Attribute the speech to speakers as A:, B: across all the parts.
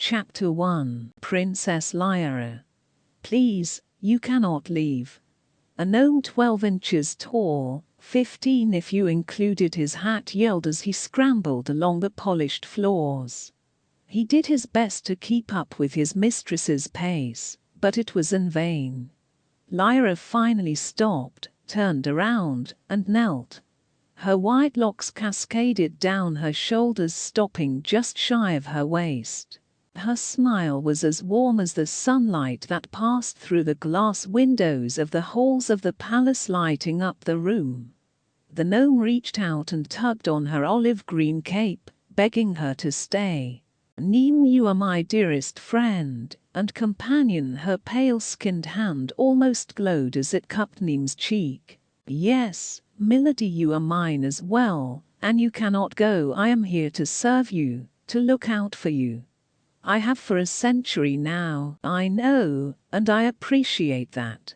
A: Chapter 1. Princess Llyra. Please, you cannot leave. A gnome 12 inches tall, 15 if you included his hat, yelled as he scrambled along the polished floors. He did his best to keep up with his mistress's pace, but it was in vain. Llyra finally stopped, turned around, and knelt. Her white locks cascaded down her shoulders, stopping just shy of her waist. Her smile was as warm as the sunlight that passed through the glass windows of the halls of the palace, lighting up the room. The gnome reached out and tugged on her olive green cape, begging her to stay. "Neem, you are my dearest friend and companion." Her pale-skinned hand almost glowed as it cupped Neem's cheek. "Yes, milady, you are mine as well, and you cannot go. I am here to serve you, to look out for you. I have for a century now, I know, and I appreciate that."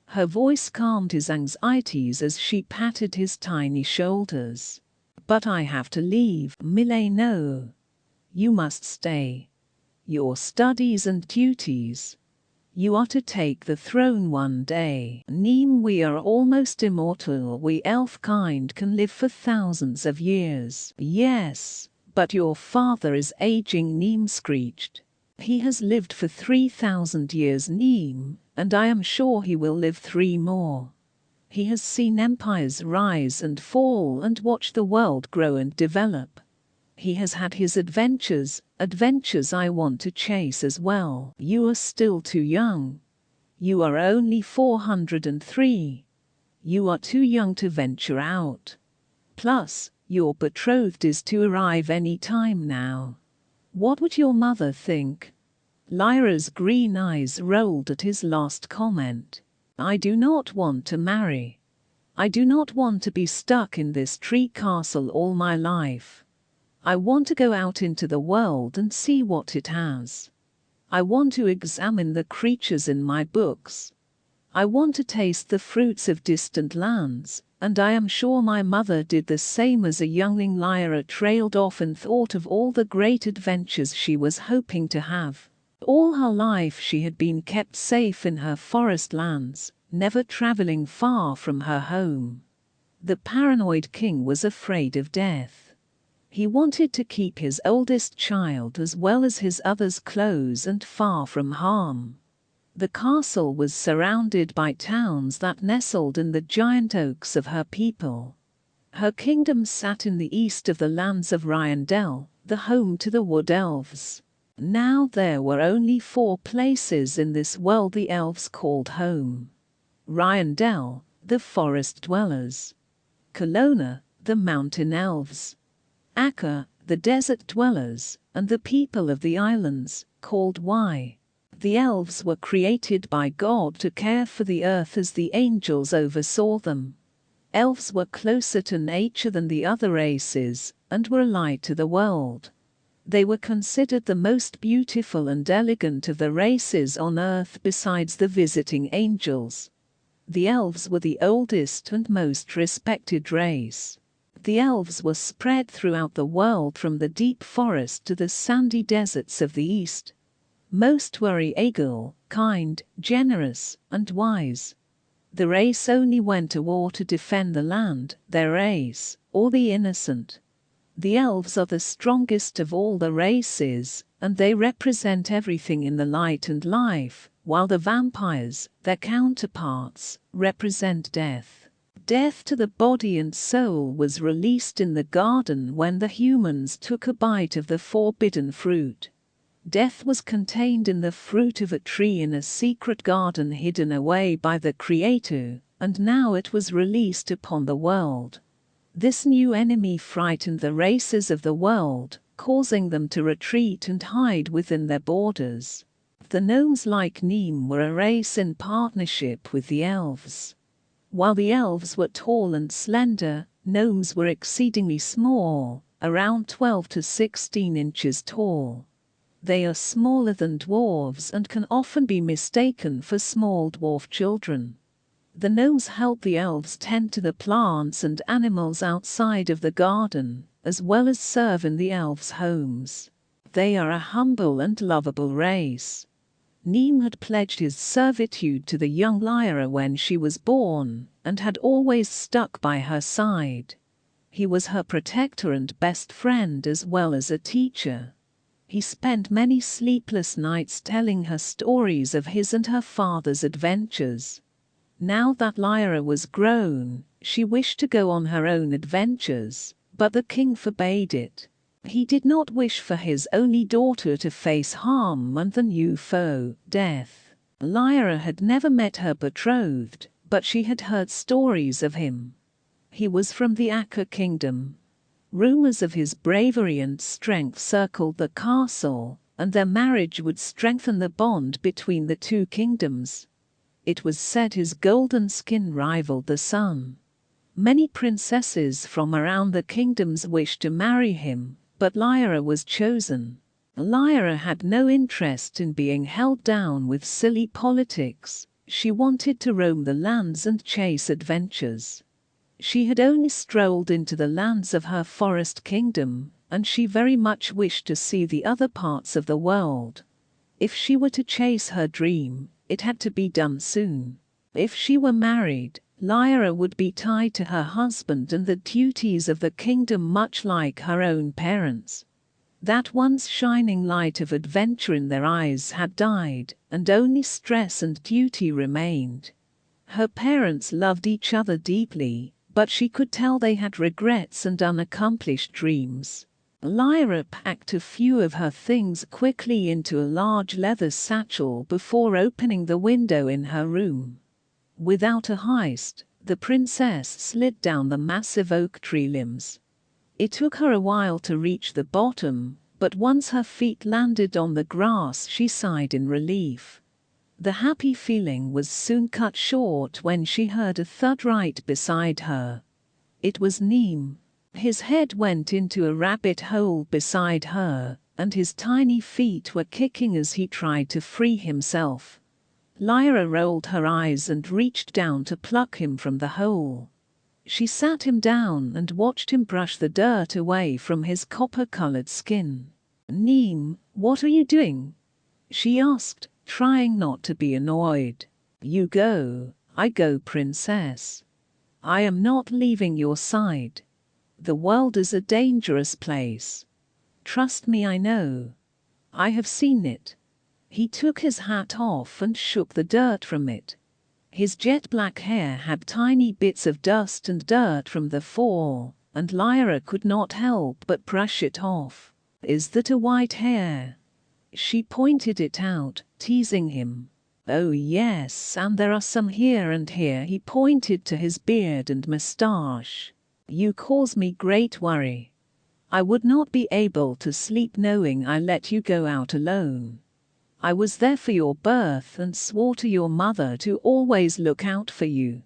A: Her voice calmed his anxieties as she patted his tiny shoulders. "But I have to leave, Millet. No. You must stay. Your studies and duties. You are to take the throne one day. Neem, we are almost immortal. We elf kind can live for thousands of years." "Yes, but your father is aging," Neem screeched. "He has lived for 3,000 years, Neem, and I am sure he will live 3 more. He has seen empires rise and fall and watched the world grow and develop. He has had his adventures I want to chase as well. You are still too young. You are only 403. You are too young to venture out. Plus, your betrothed is to arrive any time now. What would your mother think?" Lyra's green eyes rolled at his last comment. "I do not want to marry. I do not want to be stuck in this tree castle all my life. I want to go out into the world and see what it has. I want to examine the creatures in my books. I want to taste the fruits of distant lands, and I am sure my mother did the same." As a youngling, Llyra trailed off and thought of all the great adventures she was hoping to have. All her life she had been kept safe in her forest lands, never traveling far from her home. The paranoid king was afraid of death. He wanted to keep his oldest child as well as his others close and far from harm. The castle was surrounded by towns that nestled in the giant oaks of her people. Her kingdom sat in the east of the lands of Ryandel, the home to the wood elves. Now there were only 4 places in this world the elves called home. Ryandel, the forest dwellers. Kelowna, the mountain elves. Akka, the desert dwellers, and the people of the islands, called Y. The elves were created by God to care for the earth as the angels oversaw them. Elves were closer to nature than the other races, and were a light to the world. They were considered the most beautiful and elegant of the races on earth besides the visiting angels. The elves were the oldest and most respected race. The elves were spread throughout the world from the deep forest to the sandy deserts of the east. Most were eagle, kind, generous, and wise. The race only went to war to defend the land, their race, or the innocent. The elves are the strongest of all the races, and they represent everything in the light and life, while the vampires, their counterparts, represent death. Death to the body and soul was released in the garden when the humans took a bite of the forbidden fruit. Death was contained in the fruit of a tree in a secret garden hidden away by the Creator, and now it was released upon the world. This new enemy frightened the races of the world, causing them to retreat and hide within their borders. The gnomes, like Neem, were a race in partnership with the elves. While the elves were tall and slender, gnomes were exceedingly small, around 12 to 16 inches tall. They are smaller than dwarves and can often be mistaken for small dwarf children. The gnomes help the elves tend to the plants and animals outside of the garden, as well as serve in the elves' homes. They are a humble and lovable race. Neem had pledged his servitude to the young Llyra when she was born, and had always stuck by her side. He was her protector and best friend as well as a teacher. He spent many sleepless nights telling her stories of his and her father's adventures. Now that Llyra was grown, she wished to go on her own adventures, but the king forbade it. He did not wish for his only daughter to face harm and the new foe, death. Llyra had never met her betrothed, but she had heard stories of him. He was from the Acker kingdom. Rumors of his bravery and strength circled the castle, and their marriage would strengthen the bond between the two kingdoms. It was said his golden skin rivaled the sun. Many princesses from around the kingdoms wished to marry him, but Llyra was chosen. Llyra had no interest in being held down with silly politics. She wanted to roam the lands and chase adventures. She had only strolled into the lands of her forest kingdom, and she very much wished to see the other parts of the world. If she were to chase her dream, it had to be done soon. If she were married, Llyra would be tied to her husband and the duties of the kingdom, much like her own parents. That once shining light of adventure in their eyes had died, and only stress and duty remained. Her parents loved each other deeply, but she could tell they had regrets and unaccomplished dreams. Llyra packed a few of her things quickly into a large leather satchel before opening the window in her room. Without a heist, the princess slid down the massive oak tree limbs. It took her a while to reach the bottom, but once her feet landed on the grass, she sighed in relief. The happy feeling was soon cut short when she heard a thud right beside her. It was Neem. His head went into a rabbit hole beside her, and his tiny feet were kicking as he tried to free himself. Llyra rolled her eyes and reached down to pluck him from the hole. She sat him down and watched him brush the dirt away from his copper-colored skin. "Neem, what are you doing?" she asked, trying not to be annoyed. "You go, I go, princess. I am not leaving your side. The world is a dangerous place. Trust me, I know. I have seen it." He took his hat off and shook the dirt from it. His jet-black hair had tiny bits of dust and dirt from the fall, and Llyra could not help but brush it off. "Is that a white hair?" She pointed it out, teasing him. "Oh yes, and there are some here and here." He pointed to his beard and moustache. "You cause me great worry. I would not be able to sleep knowing I let you go out alone. I was there for your birth and swore to your mother to always look out for you."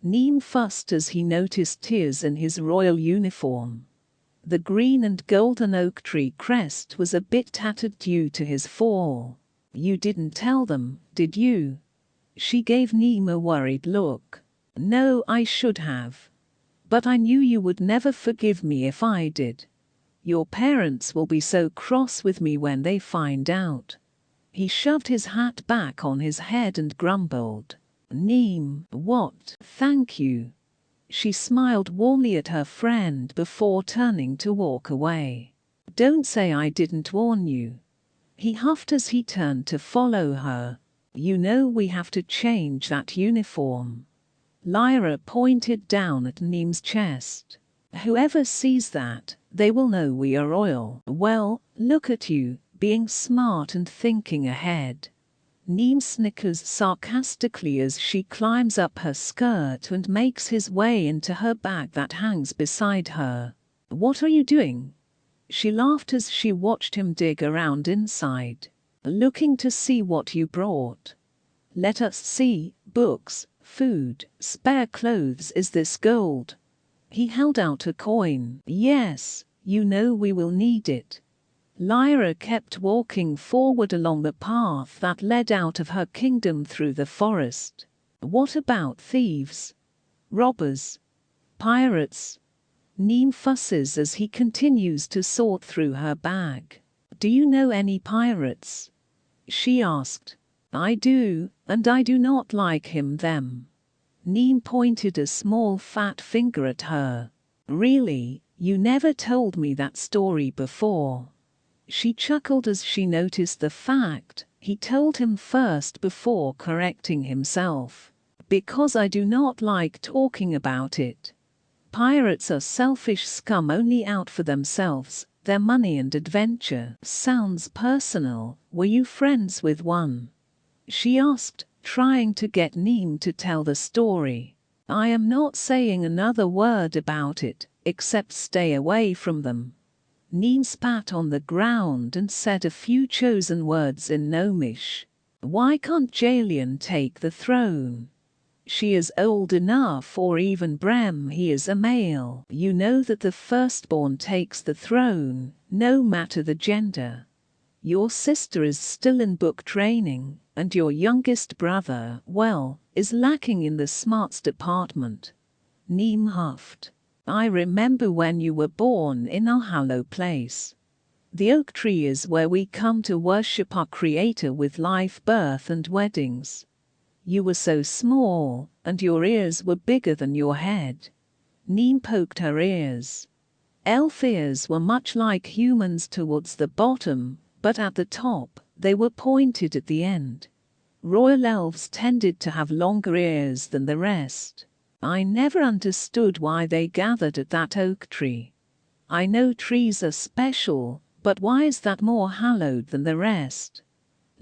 A: Neem fussed as he noticed tears in his royal uniform. The green and golden oak tree crest was a bit tattered due to his fall. "You didn't tell them, did you?" She gave Neem a worried look. "No, I should have. But I knew you would never forgive me if I did. Your parents will be so cross with me when they find out." He shoved his hat back on his head and grumbled. "Neem, what? Thank you." She smiled warmly at her friend before turning to walk away. "Don't say I didn't warn you." He huffed as he turned to follow her. "You know we have to change that uniform." Llyra pointed down at Neem's chest. "Whoever sees that, they will know we are royal. Well, look at you, being smart and thinking ahead." Neem snickers sarcastically as she climbs up her skirt and makes his way into her bag that hangs beside her. "What are you doing?" She laughed as she watched him dig around inside. "Looking to see what you brought." "Let us see, books, food, spare clothes. Is this gold?" He held out a coin. "Yes, you know we will need it." Llyra kept walking forward along the path that led out of her kingdom through the forest. "What about thieves? Robbers? Pirates?" Neem fusses as he continues to sort through her bag. Do you know any pirates? She asked. I do, and I do not like them. Neem pointed a small fat finger at her. Really, you never told me that story before. She chuckled as she noticed the fact he told him first before correcting himself. Because I do not like talking about it. Pirates are selfish scum only out for themselves, their money and adventure. Sounds personal. Were you friends with one? She asked, trying to get Neem to tell the story. I am not saying another word about it, except stay away from them. Neem spat on the ground and said a few chosen words in Gnomish. Why can't Jalian take the throne? She is old enough, or even Brem, he is a male. You know that the firstborn takes the throne, no matter the gender. Your sister is still in book training, and your youngest brother, well, is lacking in the smarts department. Neem huffed. I remember when you were born in our Hallow place. The oak tree is where we come to worship our Creator with life, birth and weddings. You were so small, and your ears were bigger than your head. Neem poked her ears. Elf ears were much like humans towards the bottom, but at the top, they were pointed at the end. Royal elves tended to have longer ears than the rest. I never understood why they gathered at that oak tree. I know trees are special, but why is that more hallowed than the rest?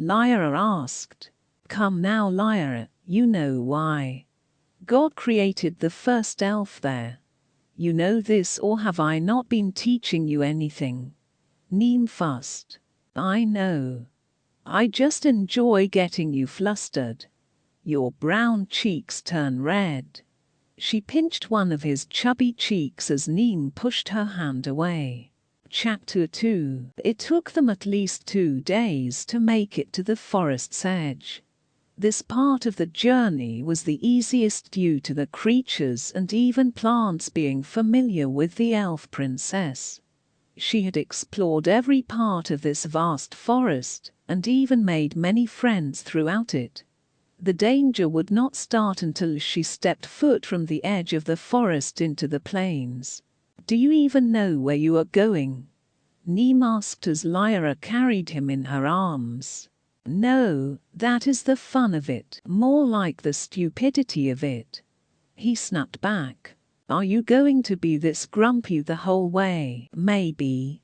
A: Llyra asked. Come now, Llyra, you know why. God created the first elf there. You know this, or have I not been teaching you anything? Neem fussed. I know. I just enjoy getting you flustered. Your brown cheeks turn red. She pinched one of his chubby cheeks as Neem pushed her hand away. Chapter 2. It took them at least 2 days to make it to the forest's edge. This part of the journey was the easiest due to the creatures and even plants being familiar with the elf princess. She had explored every part of this vast forest, and even made many friends throughout it. The danger would not start until she stepped foot from the edge of the forest into the plains. Do you even know where you are going? Neem asked as Llyra carried him in her arms. No, that is the fun of it, more like the stupidity of it. He snapped back. Are you going to be this grumpy the whole way? Maybe.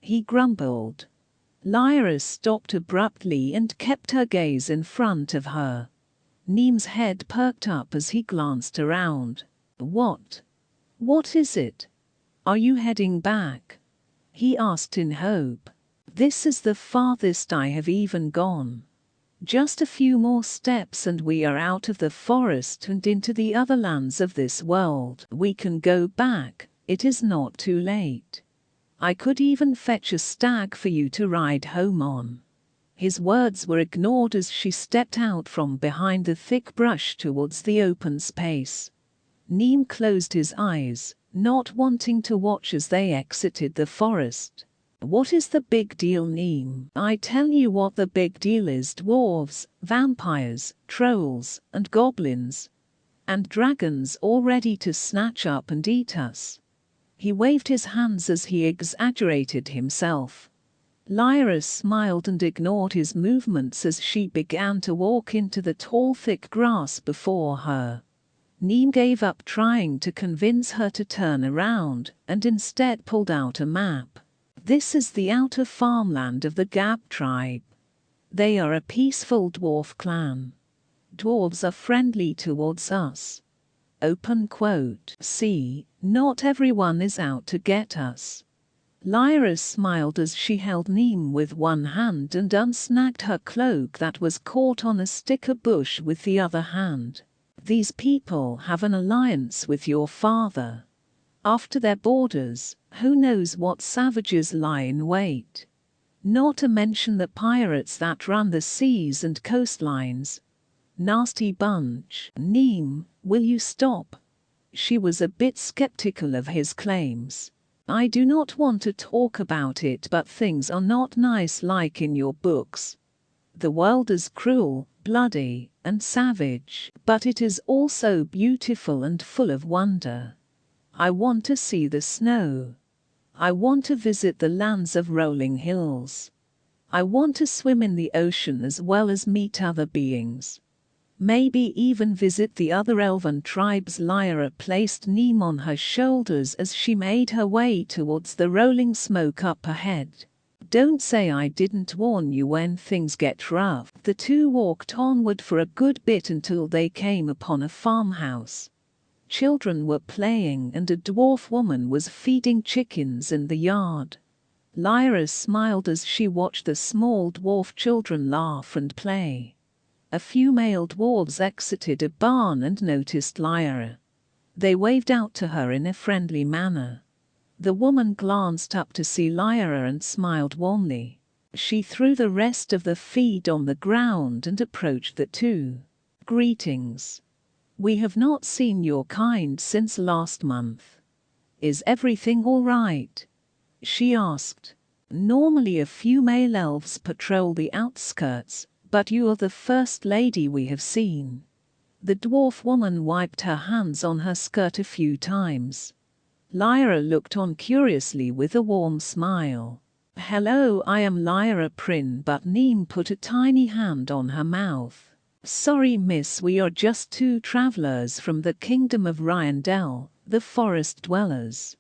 A: He grumbled. Llyra stopped abruptly and kept her gaze in front of her. Neem's head perked up as he glanced around. What? What is it? Are you heading back? He asked in hope. This is the farthest I have even gone. Just a few more steps and we are out of the forest and into the other lands of this world. We can go back, it is not too late. I could even fetch a stag for you to ride home on. His words were ignored as she stepped out from behind the thick brush towards the open space. Neem closed his eyes, not wanting to watch as they exited the forest. What is the big deal, Neem? I tell you what the big deal is: dwarves, vampires, trolls, and goblins. And dragons all ready to snatch up and eat us. He waved his hands as he exaggerated himself. Llyra smiled and ignored his movements as she began to walk into the tall thick grass before her. Neem gave up trying to convince her to turn around, and instead pulled out a map. This is the outer farmland of the Gab tribe. They are a peaceful dwarf clan. Dwarves are friendly towards us. Open quote. See, not everyone is out to get us. Llyra smiled as she held Neem with one hand and unsnagged her cloak that was caught on a sticker bush with the other hand. These people have an alliance with your father. After their borders, who knows what savages lie in wait. Not to mention the pirates that run the seas and coastlines. Nasty bunch. Neem, will you stop? She was a bit skeptical of his claims. I do not want to talk about it, but things are not nice like in your books. The world is cruel, bloody, and savage, but it is also beautiful and full of wonder. I want to see the snow. I want to visit the lands of rolling hills. I want to swim in the ocean as well as meet other beings. Maybe even visit the other elven tribes. Llyra placed Neem on her shoulders as she made her way towards the rolling smoke up ahead. Don't say I didn't warn you when things get rough. The two walked onward for a good bit until they came upon a farmhouse. Children were playing and a dwarf woman was feeding chickens in the yard. Llyra smiled as she watched the small dwarf children laugh and play. A few male dwarves exited a barn and noticed Llyra. They waved out to her in a friendly manner. The woman glanced up to see Llyra and smiled warmly. She threw the rest of the feed on the ground and approached the two. Greetings. We have not seen your kind since last month. Is everything all right? She asked. Normally a few male elves patrol the outskirts, but you are the first lady we have seen. The dwarf woman wiped her hands on her skirt a few times. Llyra looked on curiously with a warm smile. Hello, I am Llyra Prin, but Neem put a tiny hand on her mouth. Sorry miss, we are just two travelers from the kingdom of Ryandel, the forest dwellers.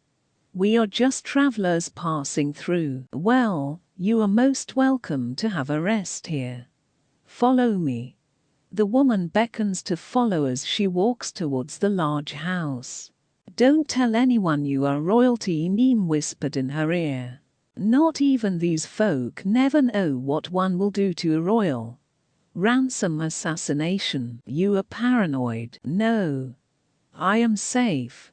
A: We are just travelers passing through. Well, you are most welcome to have a rest here. Follow me. The woman beckons to follow as she walks towards the large house. Don't tell anyone you are royalty, Neem whispered in her ear. Not even these folk never know what one will do to a royal. Ransom, assassination. You are paranoid. No. I am safe.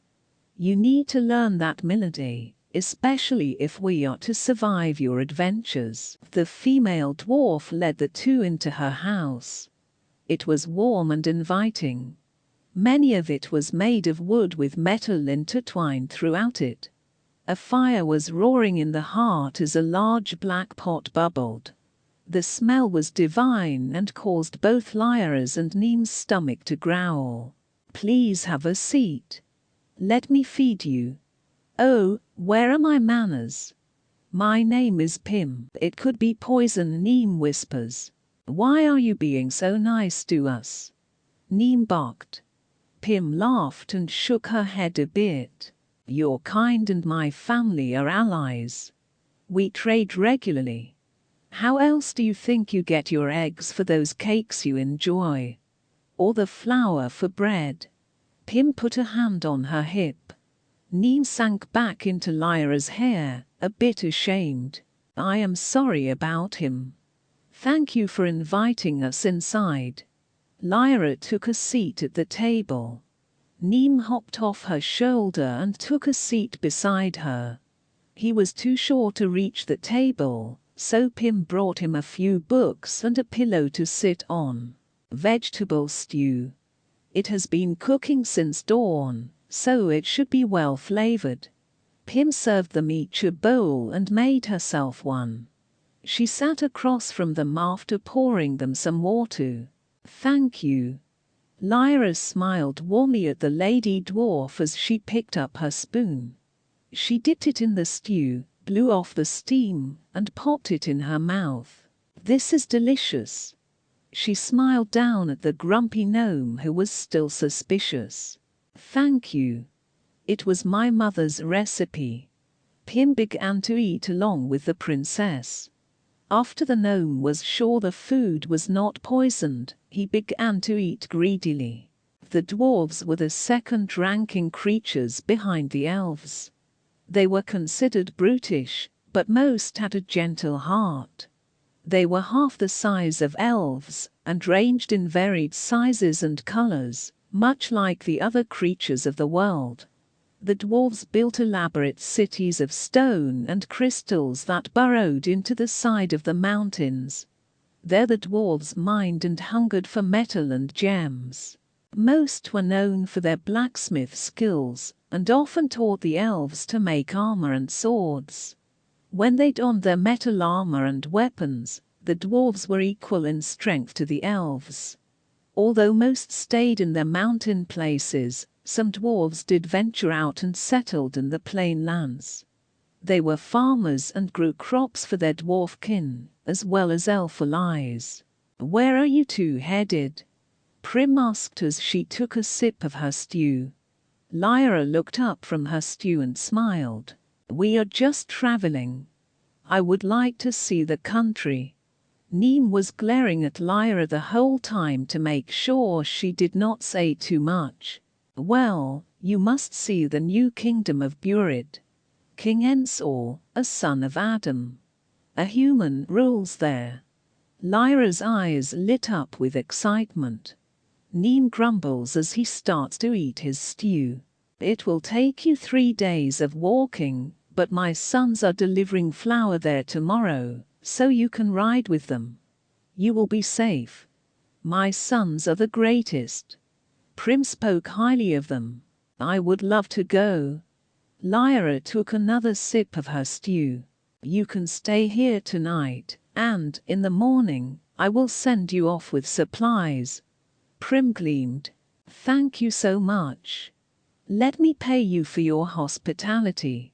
A: You need to learn that melody, especially if we are to survive your adventures. The female dwarf led the two into her house. It was warm and inviting. Many of it was made of wood with metal intertwined throughout it. A fire was roaring in the heart as a large black pot bubbled. The smell was divine and caused both Llyra's and Neem's stomach to growl. Please have a seat. Let me feed you. Oh, where are my manners? My name is Pim. It could be poison, Neem whispers. Why are you being so nice to us? Neem barked. Pim laughed and shook her head a bit. Your kind and my family are allies. We trade regularly. How else do you think you get your eggs for those cakes you enjoy? Or the flour for bread? Pim put a hand on her hip. Neem sank back into Llyra's hair, a bit ashamed. I am sorry about him. Thank you for inviting us inside. Llyra took a seat at the table. Neem hopped off her shoulder and took a seat beside her. He was too short to reach the table, so Pim brought him a few books and a pillow to sit on. Vegetable stew. It has been cooking since dawn, so it should be well flavored. Pim served them each a bowl and made herself one. She sat across from them after pouring them some water. Thank you. Llyra smiled warmly at the lady dwarf as she picked up her spoon. She dipped it in the stew, blew off the steam, and popped it in her mouth. This is delicious. She smiled down at the grumpy gnome who was still suspicious. Thank you. It was my mother's recipe. Pim began to eat along with the princess. After the gnome was sure the food was not poisoned, he began to eat greedily. The dwarves were the second-ranking creatures behind the elves. They were considered brutish, but most had a gentle heart. They were half the size of elves, and ranged in varied sizes and colors, much like the other creatures of the world. The dwarves built elaborate cities of stone and crystals that burrowed into the side of the mountains. There the dwarves mined and hungered for metal and gems. Most were known for their blacksmith skills, and often taught the elves to make armor and swords. When they donned their metal armor and weapons, the dwarves were equal in strength to the elves. Although most stayed in their mountain places, some dwarves did venture out and settled in the plain lands. They were farmers and grew crops for their dwarf kin, as well as elf allies. "Where are you two headed?" Prim asked as she took a sip of her stew. Lyra looked up from her stew and smiled. "We are just traveling. I would like to see the country." Neem was glaring at Lyra the whole time to make sure she did not say too much. "Well, you must see the new kingdom of Burid. King Ensor, a son of Adam, a human, rules there." Lyra's eyes lit up with excitement. Neem grumbles as he starts to eat his stew. "It will take you 3 days of walking, but my sons are delivering flour there tomorrow, so you can ride with them. You will be safe. My sons are the greatest." Prim spoke highly of them. "I would love to go." Lyra took another sip of her stew. "You can stay here tonight, and, in the morning, I will send you off with supplies." Prim gleamed. "Thank you so much. Let me pay you for your hospitality."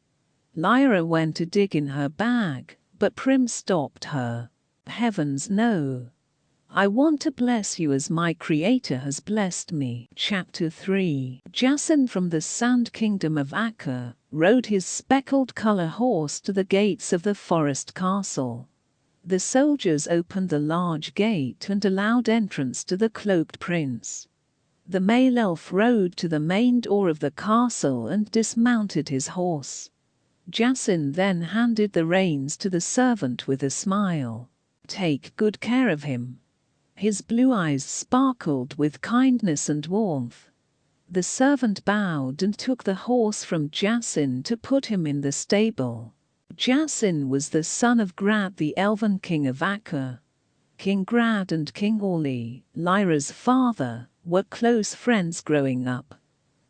A: Lyra went to dig in her bag, but Prim stopped her. "Heavens no. I want to bless you as my creator has blessed me." Chapter 3. Jassin from the Sand Kingdom of Akka rode his speckled color horse to the gates of the forest castle. The soldiers opened the large gate and allowed entrance to the cloaked prince. The male elf rode to the main door of the castle and dismounted his horse. Jassin then handed the reins to the servant with a smile. "Take good care of him." His blue eyes sparkled with kindness and warmth. The servant bowed and took the horse from Jassin to put him in the stable. Jassin was the son of Grad, the elven king of Akka. King Grad and King Orly, Lyra's father, were close friends growing up.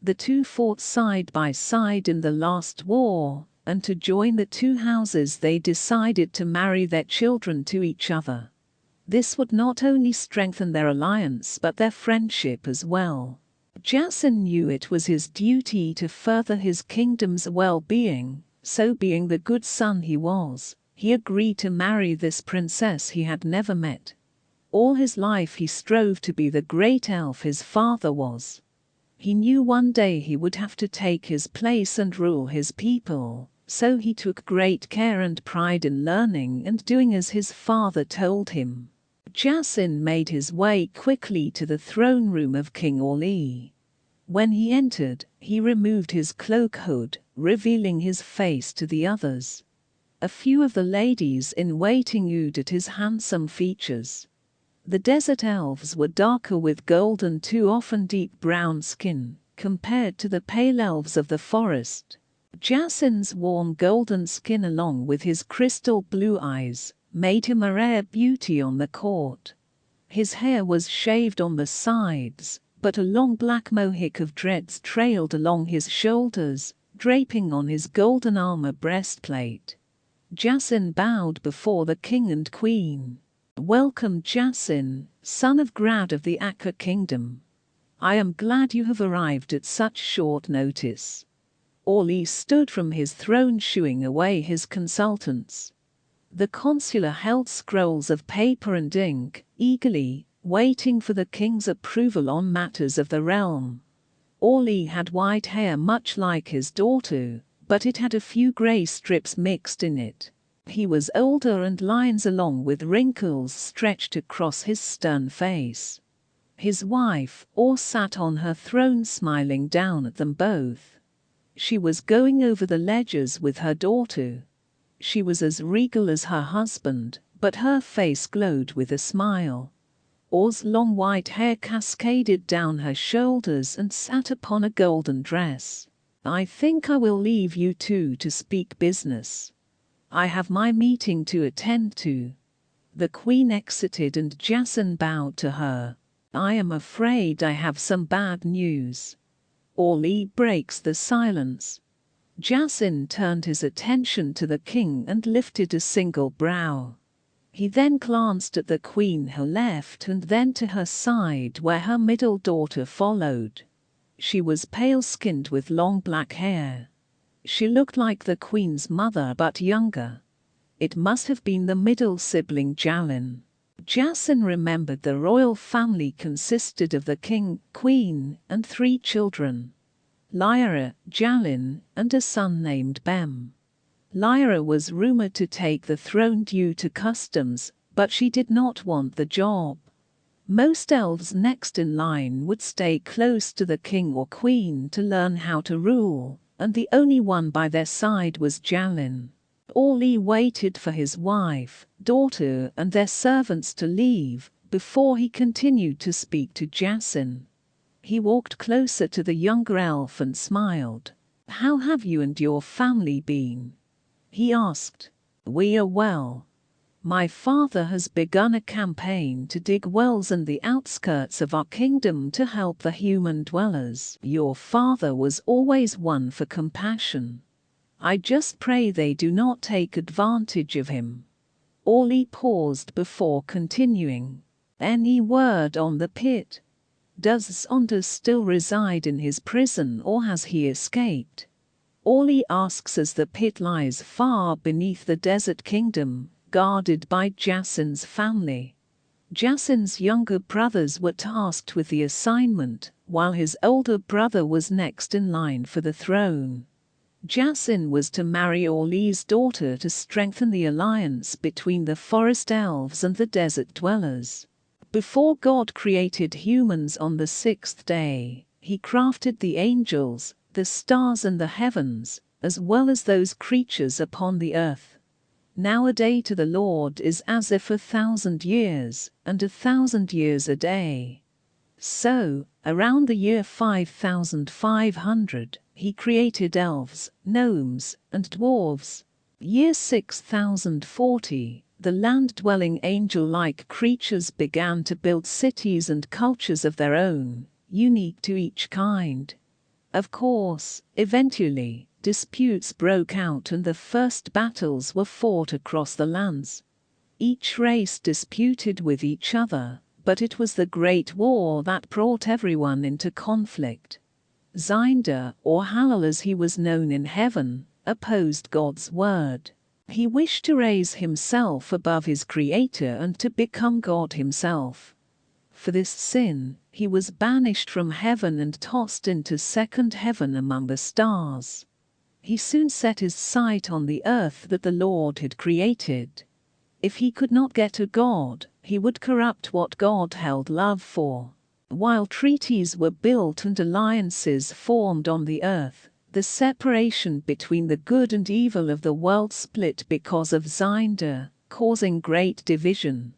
A: The two fought side by side in the last war, and to join the two houses they decided to marry their children to each other. This would not only strengthen their alliance but their friendship as well. Jassin knew it was his duty to further his kingdom's well-being, so being the good son he was, he agreed to marry this princess he had never met. All his life he strove to be the great elf his father was. He knew one day he would have to take his place and rule his people, so he took great care and pride in learning and doing as his father told him. Jassin made his way quickly to the throne room of King Orly. When he entered, he removed his cloak hood, revealing his face to the others. A few of the ladies in waiting oohed at his handsome features. The desert elves were darker with gold and too often deep brown skin, compared to the pale elves of the forest. Jassin's warm golden skin along with his crystal blue eyes made him a rare beauty on the court. His hair was shaved on the sides, but a long black mohawk of dreads trailed along his shoulders, draping on his golden armor breastplate. Jassin bowed before the king and queen. "Welcome, Jassin, son of Grad of the Akka kingdom. I am glad you have arrived at such short notice." Orly stood from his throne shooing away his consultants. The consular held scrolls of paper and ink, eagerly waiting for the king's approval on matters of the realm. Orly had white hair much like his daughter, but it had a few grey strips mixed in it. He was older and lines along with wrinkles stretched across his stern face. His wife, Or, sat on her throne smiling down at them both. She was going over the ledgers with her daughter. She was as regal as her husband, but her face glowed with a smile. Or's long white hair cascaded down her shoulders and sat upon a golden dress. "I think I will leave you two to speak business. I have my meeting to attend to." The queen exited and Jassin bowed to her. I am afraid I have some bad news. Orly breaks the silence. Jassin turned his attention to the king and lifted a single brow. He then glanced at the queen who left and then to her side where her middle daughter followed. She was pale-skinned with long black hair. She looked like the queen's mother but younger. It must have been the middle sibling Jassin. Jassin remembered the royal family consisted of the king, queen, and 3 children. Llyra, Jassin, and a son named Bem. Llyra was rumored to take the throne due to customs, but she did not want the job. Most elves next in line would stay close to the king or queen to learn how to rule, and the only one by their side was Jassin. Orly waited for his wife, daughter, and their servants to leave before he continued to speak to Jassin. He walked closer to the younger elf and smiled. "How have you and your family been?" he asked. "We are well. My father has begun a campaign to dig wells in the outskirts of our kingdom to help the human dwellers. Your father was always one for compassion. I just pray they do not take advantage of him." Orly paused before continuing. "Any word on the pit? Does Saunders still reside in his prison or has he escaped?" Orly asks as the pit lies far beneath the desert kingdom, guarded by Jassin's family. Jassin's younger brothers were tasked with the assignment, while his older brother was next in line for the throne. Jassin was to marry Orly's daughter to strengthen the alliance between the forest elves and the desert dwellers. Before God created humans on the 6th day, he crafted the angels, the stars and the heavens, as well as those creatures upon the earth. Now a day to the Lord is as if 1,000 years, and 1,000 years a day. So, around the year 5500, he created elves, gnomes, and dwarves. Year 6040, the land-dwelling angel-like creatures began to build cities and cultures of their own, unique to each kind. Of course, eventually, disputes broke out and the first battles were fought across the lands. Each race disputed with each other, but it was the Great War that brought everyone into conflict. Zinder, or Hallow as he was known in heaven, opposed God's word. He wished to raise himself above his creator and to become God himself. For this sin, he was banished from heaven and tossed into second heaven among the stars. He soon set his sight on the earth that the Lord had created. If he could not get to God, he would corrupt what God held love for. While treaties were built and alliances formed on the earth, the separation between the good and evil of the world split because of Zinder, causing great division.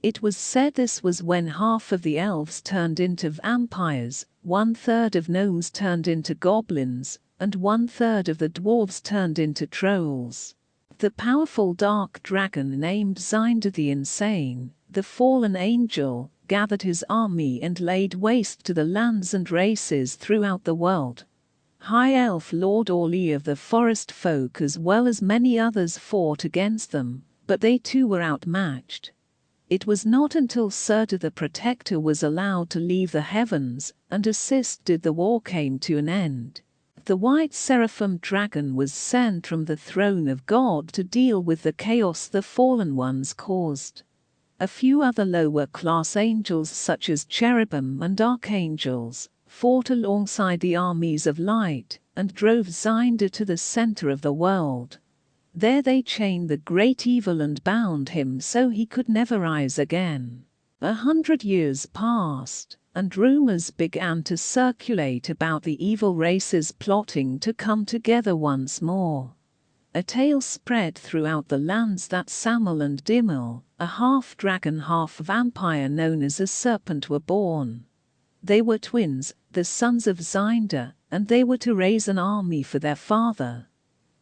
A: It was said this was when half of the elves turned into vampires, 1/3 of gnomes turned into goblins, and 1/3 of the dwarves turned into trolls. The powerful dark dragon named Zinder the Insane, the fallen angel, gathered his army and laid waste to the lands and races throughout the world. High Elf Lord Orly of the Forest Folk as well as many others fought against them, but they too were outmatched. It was not until Surtur the Protector was allowed to leave the heavens and assist did the war came to an end. The white seraphim dragon was sent from the throne of God to deal with the chaos the fallen ones caused. A few other lower-class angels such as cherubim and archangels fought alongside the armies of light and drove Zinder to the center of the world. There they chained the great evil and bound him so he could never rise again. 100 years passed, and rumors began to circulate about the evil races plotting to come together once more. A tale spread throughout the lands that Samel and Dimmel, a half-dragon half-vampire known as a serpent, were born. They were twins, the sons of Zinder, and they were to raise an army for their father.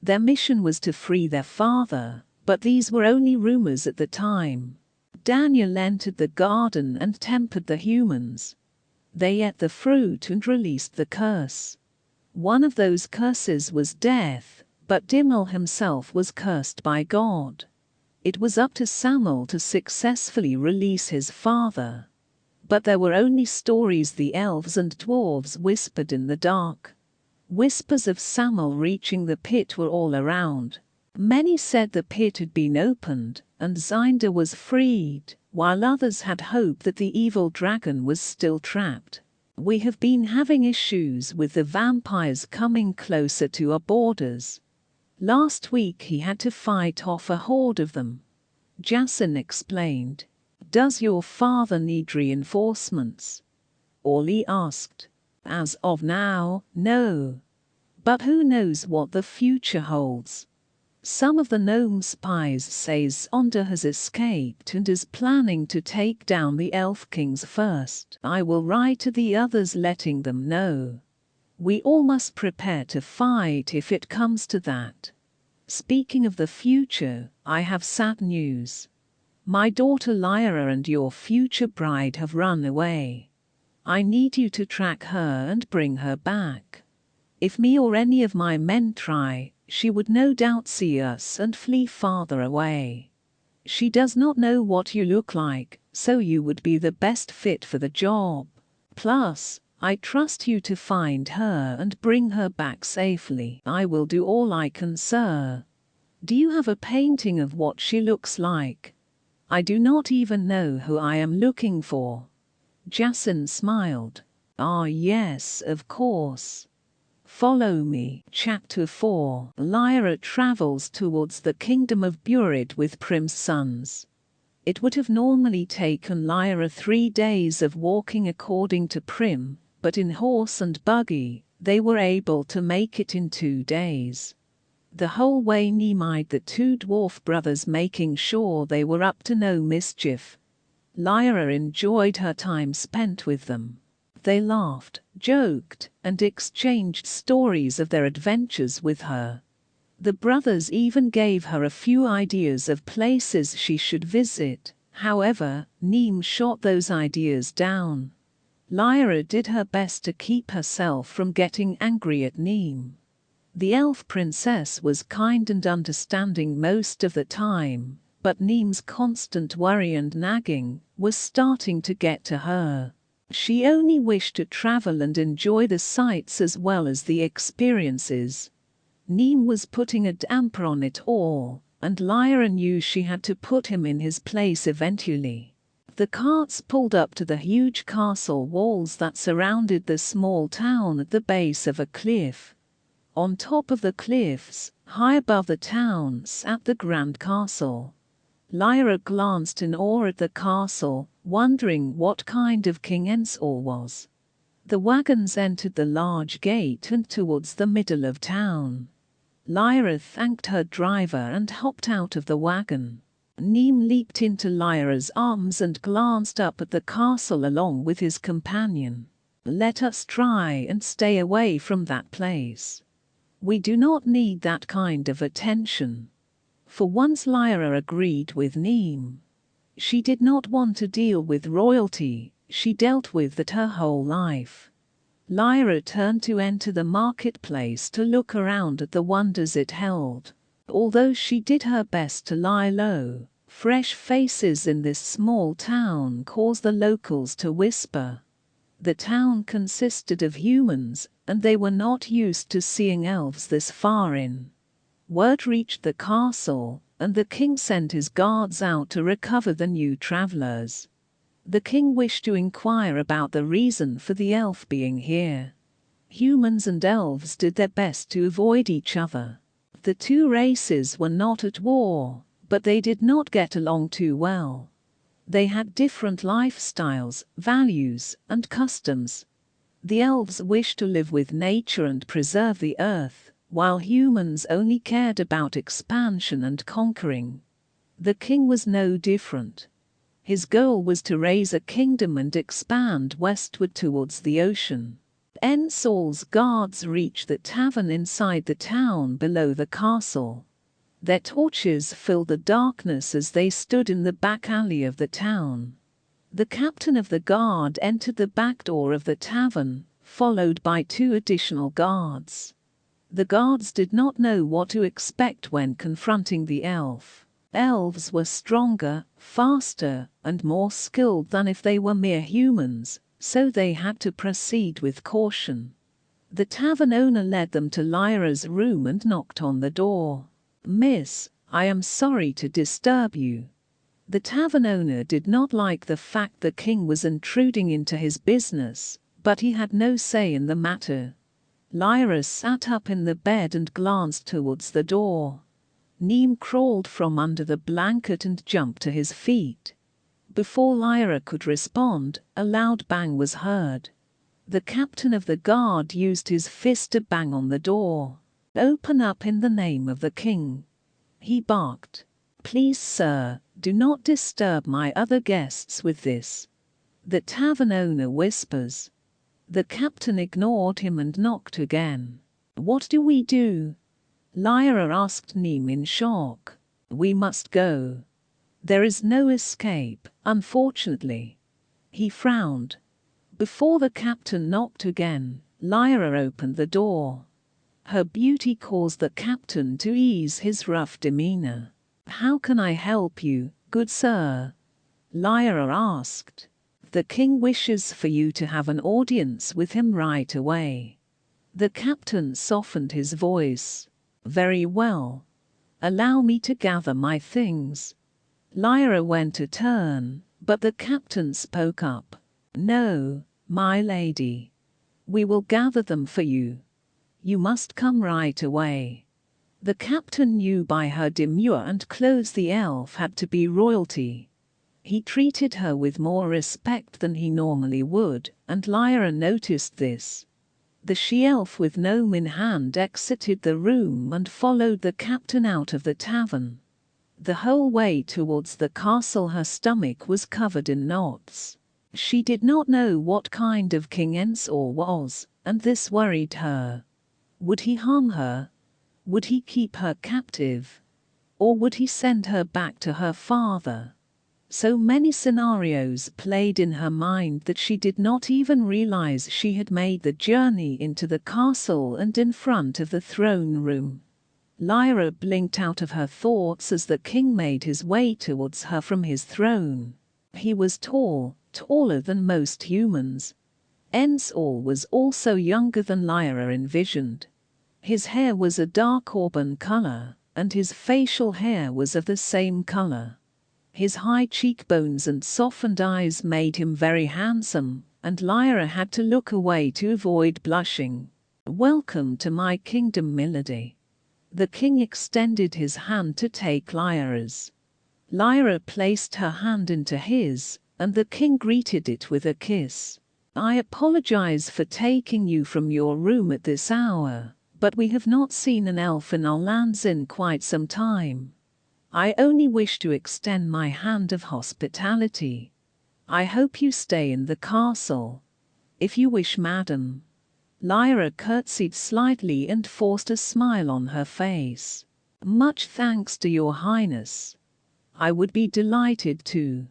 A: Their mission was to free their father, but these were only rumors at the time. Daniel entered the garden and tempered the humans. They ate the fruit and released the curse. One of those curses was death, but Daniel himself was cursed by God. It was up to Samuel to successfully release his father. But there were only stories the elves and dwarves whispered in the dark. Whispers of Samuel reaching the pit were all around. Many said the pit had been opened and Zinder was freed, while others had hope that the evil dragon was still trapped. We have been having issues with the vampires coming closer to our borders. Last week he had to fight off a horde of them. Jassin explained. Does your father need reinforcements? Orly asked. As of now, no. But who knows what the future holds? Some of the gnome spies say Zonda has escaped and is planning to take down the elf kings first. I will write to the others letting them know. We all must prepare to fight if it comes to that. Speaking of the future, I have sad news. My daughter Llyra and your future bride have run away. I need you to track her and bring her back. If me or any of my men try, she would no doubt see us and flee farther away. She does not know what you look like, so you would be the best fit for the job. Plus, I trust you to find her and bring her back safely. I will do all I can, sir. Do you have a painting of what she looks like? I do not even know who I am looking for. Jassin smiled. Ah yes, of course. Follow me. Chapter 4. Llyra travels towards the kingdom of Burid with Prim's sons. It would have normally taken Llyra 3 days of walking according to Prim, but in horse and buggy, they were able to make it in 2 days. The whole way Neem-eyed the 2 dwarf brothers, making sure they were up to no mischief. Llyra enjoyed her time spent with them. They laughed, joked, and exchanged stories of their adventures with her. The brothers even gave her a few ideas of places she should visit. However, Neem shot those ideas down. Llyra did her best to keep herself from getting angry at Neem. The elf princess was kind and understanding most of the time, but Neem's constant worry and nagging was starting to get to her. She only wished to travel and enjoy the sights as well as the experiences. Neem was putting a damper on it all, and Llyra knew she had to put him in his place eventually. The carts pulled up to the huge castle walls that surrounded the small town at the base of a cliff. On top of the cliffs, high above the town, sat the grand castle. Llyra glanced in awe at the castle, wondering what kind of king Elmor was. The wagons entered the large gate and towards the middle of town. Llyra thanked her driver and hopped out of the wagon. Neem leaped into Lyra's arms and glanced up at the castle along with his companion. Let us try and stay away from that place. We do not need that kind of attention. For once Llyra agreed with Neem. She did not want to deal with royalty, she dealt with that her whole life. Llyra turned to enter the marketplace to look around at the wonders it held. Although she did her best to lie low, fresh faces in this small town caused the locals to whisper. The town consisted of humans, and they were not used to seeing elves this far in. Word reached the castle, and the king sent his guards out to recover the new travelers. The king wished to inquire about the reason for the elf being here. Humans and elves did their best to avoid each other. The 2 races were not at war, but they did not get along too well. They had different lifestyles, values, and customs. The elves wished to live with nature and preserve the earth, while humans only cared about expansion and conquering. The king was no different. His goal was to raise a kingdom and expand westward towards the ocean. Elmor's guards reached the tavern inside the town below the castle. Their torches filled the darkness as they stood in the back alley of the town. The captain of the guard entered the back door of the tavern, followed by 2 additional guards. The guards did not know what to expect when confronting the elf. Elves were stronger, faster, and more skilled than if they were mere humans, so they had to proceed with caution. The tavern owner led them to Lyra's room and knocked on the door. "Miss, I am sorry to disturb you." The tavern owner did not like the fact the king was intruding into his business, but he had no say in the matter. Llyra sat up in the bed and glanced towards the door. Neem crawled from under the blanket and jumped to his feet. Before Llyra could respond, a loud bang was heard. The captain of the guard used his fist to bang on the door. "Open up in the name of the king," he barked. "Please, sir, do not disturb my other guests with this," the tavern owner whispers. The captain ignored him and knocked again. "What do we do?" Llyra asked Neem in shock. "We must go. There is no escape, unfortunately." He frowned. Before the captain knocked again, Llyra opened the door. Her beauty caused the captain to ease his rough demeanor. "How can I help you, good sir?" Llyra asked. "The king wishes for you to have an audience with him right away." The captain softened his voice. "Very well. Allow me to gather my things." Llyra went to turn, but the captain spoke up. "No, my lady. We will gather them for you. You must come right away." The captain knew by her demure and clothes the elf had to be royalty. He treated her with more respect than he normally would, and Llyra noticed this. The she-elf with gnome in hand exited the room and followed the captain out of the tavern. The whole way towards the castle her stomach was covered in knots. She did not know what kind of king Elmor was, and this worried her. Would he harm her? Would he keep her captive? Or would he send her back to her father? So many scenarios played in her mind that she did not even realize she had made the journey into the castle and in front of the throne room. Llyra blinked out of her thoughts as the king made his way towards her from his throne. He was tall, taller than most humans. Elmor was also younger than Llyra envisioned. His hair was a dark auburn color, and his facial hair was of the same color. His high cheekbones and softened eyes made him very handsome, and Llyra had to look away to avoid blushing. "Welcome to my kingdom, milady." The king extended his hand to take Llyra's. Llyra placed her hand into his, and the king greeted it with a kiss. "I apologize for taking you from your room at this hour, but we have not seen an elf in our lands in quite some time. I only wish to extend my hand of hospitality. I hope you stay in the castle. If you wish, madam." Llyra curtsied slightly and forced a smile on her face. "Much thanks to your highness. I would be delighted to."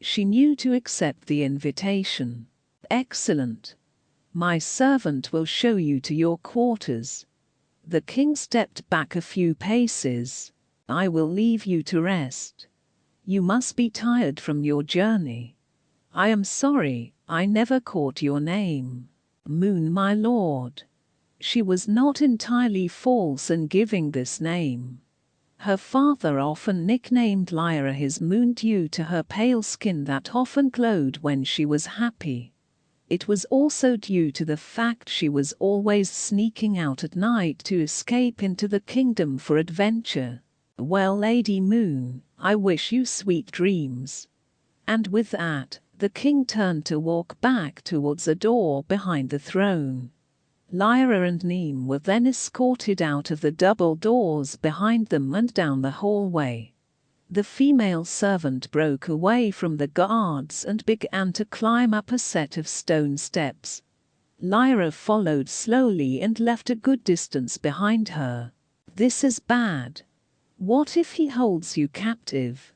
A: She knew to accept the invitation. "Excellent. My servant will show you to your quarters." The king stepped back a few paces. "I will leave you to rest. You must be tired from your journey. I am sorry, I never caught your name." "Moon, my lord." She was not entirely false in giving this name. Her father often nicknamed Llyra his moon due to her pale skin that often glowed when she was happy. It was also due to the fact she was always sneaking out at night to escape into the kingdom for adventure. "Well, Lady Moon, I wish you sweet dreams." And with that, the king turned to walk back towards a door behind the throne. Llyra and Neem were then escorted out of the double doors behind them and down the hallway. The female servant broke away from the guards and began to climb up a set of stone steps. Llyra followed slowly and left a good distance behind her. "This is bad." What if he holds you captive?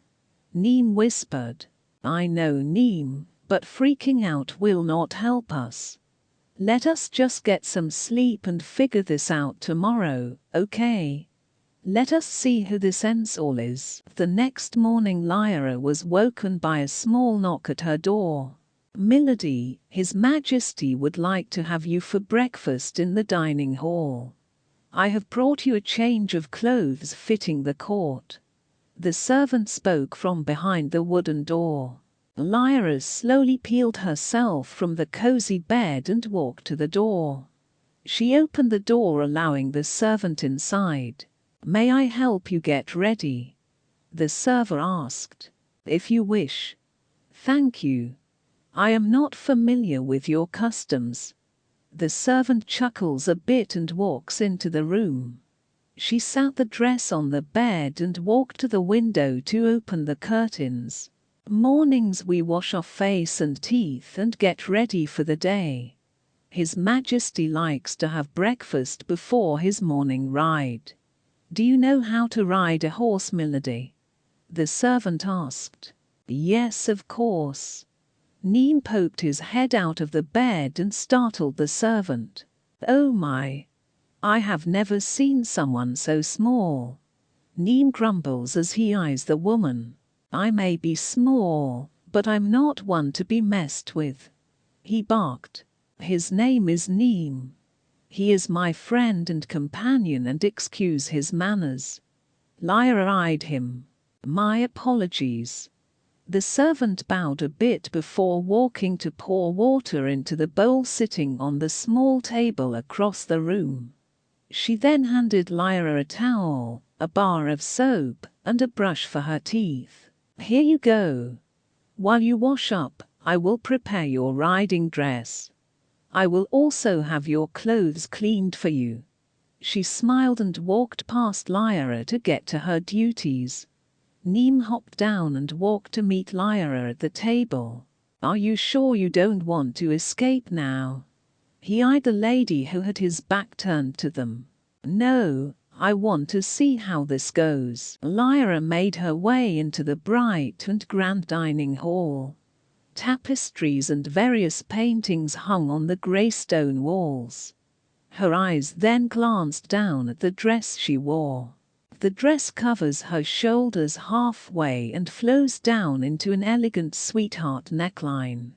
A: Neem whispered. I know, Neem, but freaking out will not help us. Let us just get some sleep and figure this out tomorrow, okay? Let us see who this Ensor is. The next morning Lyra was woken by a small knock at her door. Milady, His Majesty would like to have you for breakfast in the dining hall. I have brought you a change of clothes fitting the court. The servant spoke from behind the wooden door. Lyra slowly peeled herself from the cozy bed and walked to the door. She opened the door, allowing the servant inside. May I help you get ready? The server asked. If you wish. Thank you. I am not familiar with your customs. The servant chuckles a bit and walks into the room. She sat the dress on the bed and walked to the window to open the curtains. Mornings we wash our face and teeth and get ready for the day. His Majesty likes to have breakfast before his morning ride. Do you know how to ride a horse, Milady? The servant asked. Yes, of course. Neem poked his head out of the bed and startled the servant. Oh my! I have never seen someone so small. Neem grumbles as he eyes the woman. I may be small, but I'm not one to be messed with. He barked. His name is Neem. He is my friend and companion, and excuse his manners. Lyra eyed him. My apologies. The servant bowed a bit before walking to pour water into the bowl sitting on the small table across the room. She then handed Lyra a towel, a bar of soap, and a brush for her teeth. Here you go. While you wash up, I will prepare your riding dress. I will also have your clothes cleaned for you. She smiled and walked past Lyra to get to her duties. Neem hopped down and walked to meet Lyra at the table. Are you sure you don't want to escape now? He eyed the lady who had his back turned to them. No, I want to see how this goes. Lyra made her way into the bright and grand dining hall. Tapestries and various paintings hung on the grey stone walls. Her eyes then glanced down at the dress she wore. The dress covers her shoulders halfway and flows down into an elegant sweetheart neckline.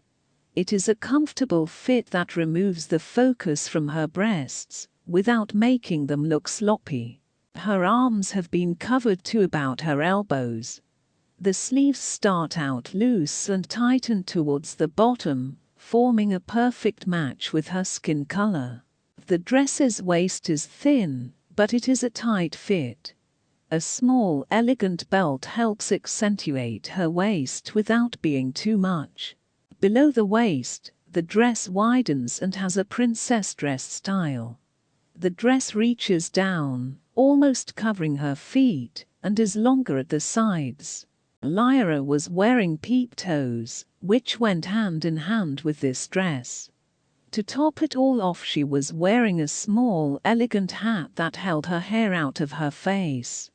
A: It is a comfortable fit that removes the focus from her breasts, without making them look sloppy. Her arms have been covered to about her elbows. The sleeves start out loose and tighten towards the bottom, forming a perfect match with her skin color. The dress's waist is thin, but it is a tight fit. A small, elegant belt helps accentuate her waist without being too much. Below the waist, the dress widens and has a princess dress style. The dress reaches down, almost covering her feet, and is longer at the sides. Lyra was wearing peep toes, which went hand in hand with this dress. To top it all off, she was wearing a small, elegant hat that held her hair out of her face.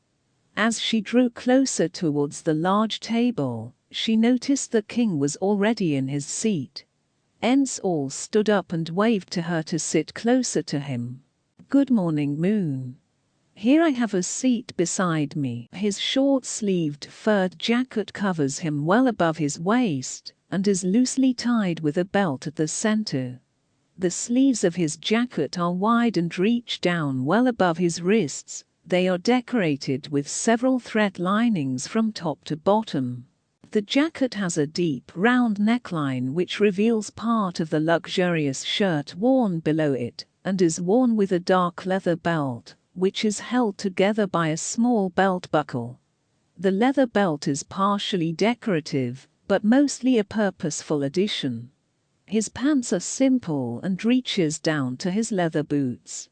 A: As she drew closer towards the large table, she noticed the king was already in his seat. Ensor stood up and waved to her to sit closer to him. Good morning, Moon. Here I have a seat beside me. His short-sleeved furred jacket covers him well above his waist, and is loosely tied with a belt at the center. The sleeves of his jacket are wide and reach down well above his wrists. They are decorated with several thread linings from top to bottom. The jacket has a deep, round neckline which reveals part of the luxurious shirt worn below it, and is worn with a dark leather belt, which is held together by a small belt buckle. The leather belt is partially decorative, but mostly a purposeful addition. His pants are simple and reaches down to his leather boots.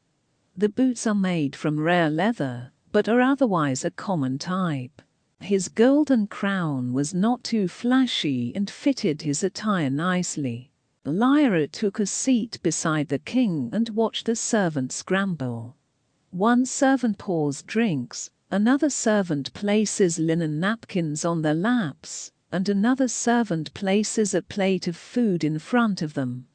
A: The boots are made from rare leather, but are otherwise a common type. His golden crown was not too flashy and fitted his attire nicely. Lyra took a seat beside the king and watched the servants scramble. One servant pours drinks, Another servant places linen napkins on their laps, and another servant places a plate of food in front of them.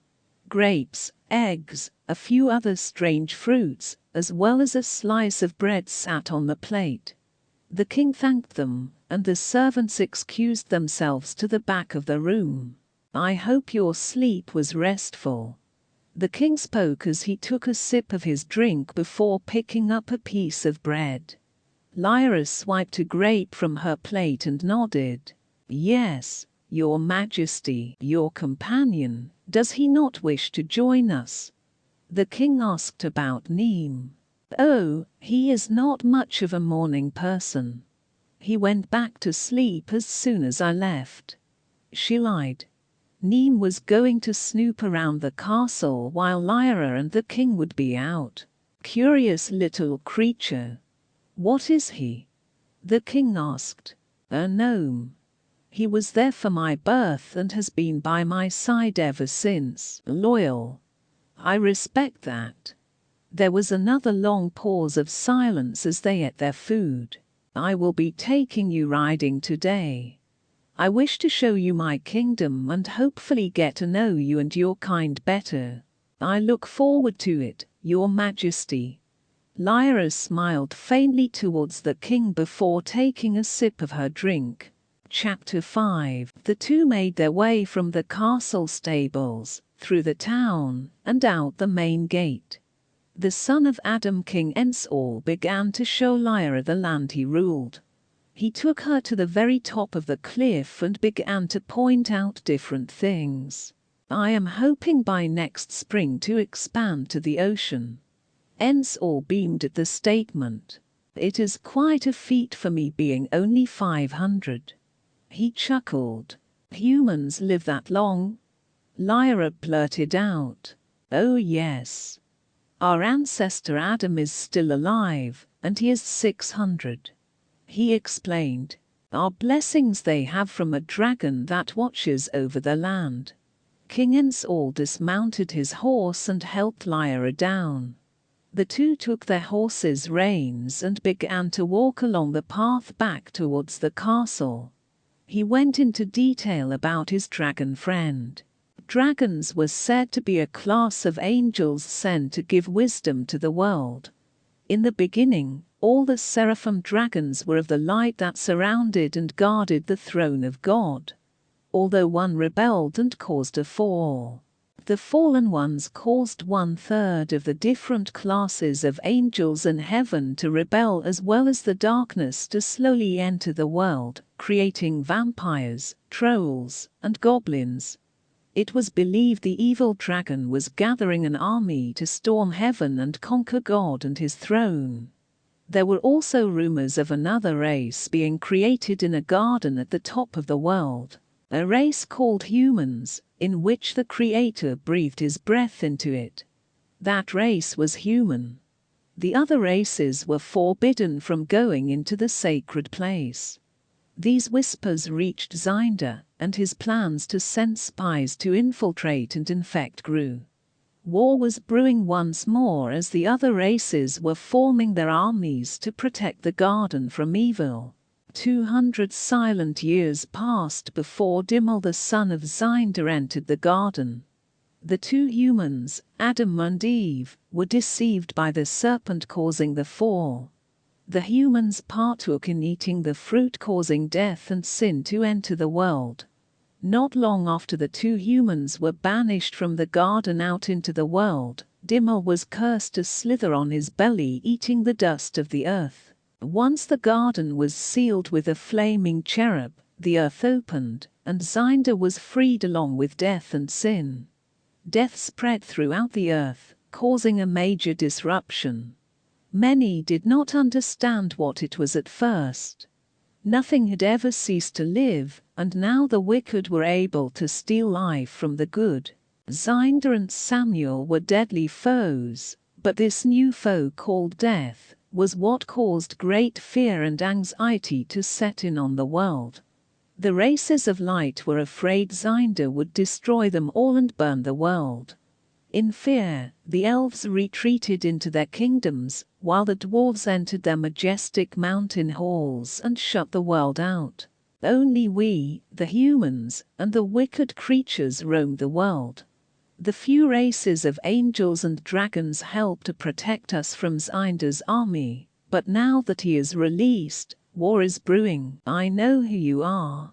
A: Grapes, eggs, a few other strange fruits, as well as a slice of bread sat on the plate. The king thanked them, and the servants excused themselves to the back of the room. "I hope your sleep was restful." The king spoke as he took a sip of his drink before picking up a piece of bread. Lyra swiped a grape from her plate and nodded. "Yes, your majesty, your companion, does he not wish to join us?" The king asked about Neem. "Oh, he is not much of a morning person. He went back to sleep as soon as I left." She lied. Neem was going to snoop around the castle while Lyra and the king would be out. "Curious little creature." "What is he?" the king asked. "A gnome. He was there for my birth and has been by my side ever since. Loyal. I respect that." There was another long pause of silence as they ate their food. "I will be taking you riding today. I wish to show you my kingdom and hopefully get to know you and your kind better. I look forward to it, your majesty." Lyra smiled faintly towards the king before taking a sip of her drink. Chapter 5. The two made their way from the castle stables, through the town, and out the main gate. The son of Adam, King Elmor, began to show Lyra the land he ruled. He took her to the very top of the cliff and began to point out different things. "I am hoping by next spring to expand to the ocean." Elmor beamed at the statement. "It is quite a feat for me being only 500. He chuckled. "Humans live that long?" Lyra blurted out. "Oh yes. Our ancestor Adam is still alive, and he is 600. He explained. "Our blessings they have from a dragon that watches over the land." King Elmor dismounted his horse and helped Lyra down. The two took their horses' reins and began to walk along the path back towards the castle. He went into detail about his dragon friend. Dragons were said to be a class of angels sent to give wisdom to the world. In the beginning, all the seraphim dragons were of the light that surrounded and guarded the throne of God. Although one rebelled and caused a fall, the fallen ones caused 1/3 of the different classes of angels in heaven to rebel, as well as the darkness to slowly enter the world, creating vampires, trolls, and goblins. It was believed the evil dragon was gathering an army to storm heaven and conquer God and his throne. There were also rumors of another race being created in a garden at the top of the world, a race called humans, in which the Creator breathed his breath into it. That race was human. The other races were forbidden from going into the sacred place. These whispers reached Zinder, and his plans to send spies to infiltrate and infect grew. War was brewing once more as the other races were forming their armies to protect the garden from evil. 200 silent years passed before Dimmel, the son of Zinder, entered the garden. The two humans, Adam and Eve, were deceived by the serpent, causing the fall. The humans partook in eating the fruit, causing death and sin to enter the world. Not long after the two humans were banished from the garden out into the world, Dimmel was cursed to slither on his belly, eating the dust of the earth. Once the garden was sealed with a flaming cherub, the earth opened, and Zinder was freed along with death and sin. Death spread throughout the earth, causing a major disruption. Many did not understand what it was at first. Nothing had ever ceased to live, and now the wicked were able to steal life from the good. Zinder and Samuel were deadly foes, but this new foe called death was what caused great fear and anxiety to set in on the world. The races of light were afraid Zinder would destroy them all and burn the world. In fear, the elves retreated into their kingdoms, while the dwarves entered their majestic mountain halls and shut the world out. Only we, the humans, and the wicked creatures roamed the world. The few races of angels and dragons helped to protect us from Zinder's army, but now that he is released, war is brewing. I know who you are,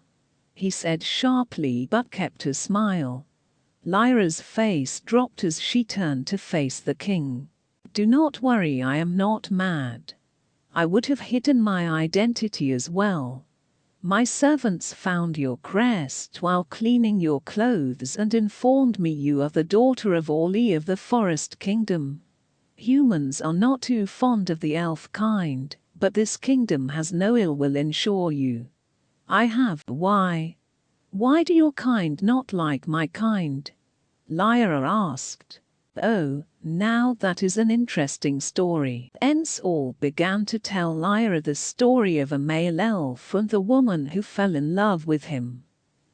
A: he said sharply but kept her smile. Lyra's face dropped as she turned to face the king. Do not worry, I am not mad. I would have hidden my identity as well. My servants found your crest while cleaning your clothes and informed me you are the daughter of Orly of the Forest Kingdom. Humans are not too fond of the elf kind, but this kingdom has no ill will ensure you. I have. Why? Why do your kind not like my kind? Llyra asked. Oh, now that is an interesting story. Elmor began to tell Llyra the story of a male elf and the woman who fell in love with him.